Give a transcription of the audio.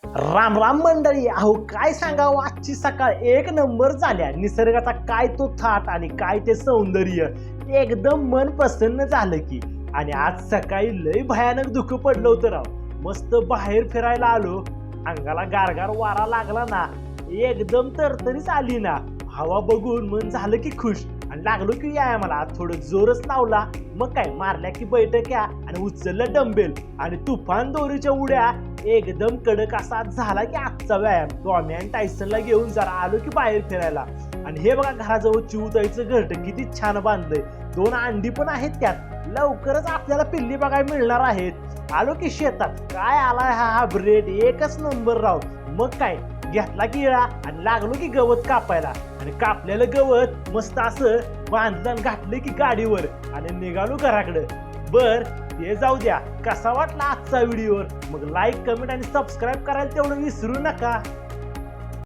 राम राम मंडळी, अहो काय सांगावं, आजची सकाळ एक नंबर झाल्या. निसर्गाचा काय तो थाट आणि काय ते सौंदर्य, एकदम मन प्रसन्न झालं की. आणि आज सकाळी लय भयानक दुःख पडलं होतं राव. मस्त बाहेर फिरायला आलो, अंगाला गारगार वारा लागला ना, एकदम तरतरीच आली ना. हवा बघून मन झालं की खुश आणि लागलो की व्यायामाला. थोडं जोरच लावला, मग काय मारल्या की बैठक्या आणि उचललं डंबेल आणि तुफान दोरीच्या उड्या. एकदम कडक असा झाला की आजचा व्यायाम. टॉमी आणि टायसनला घेऊन जरा आलो की बाहेर फिरायला. आणि हे बघा, घराजवळ चिवताईचं घरटं किती छान बांधलंय. 2 अंडी पण आहेत त्यात. लवकरच आपल्याला पिल्ली बघायला मिळणार आहेत. आलो की शेतात. काय आलाय हा ब्रेड, एकच नंबर राव. मग काय घेतला की इळा आणि लागलो की गवत कापायला. आणि कापलेलं गवत मस्त असं बांधलं आणि घातलं की गाडीवर आणि निघालो घराकडे. बर ते जाऊ द्या, कसा वाटला आजचा व्हिडिओ? मग लाईक, कमेंट आणि सबस्क्राईब करायला तेवढं विसरू नका.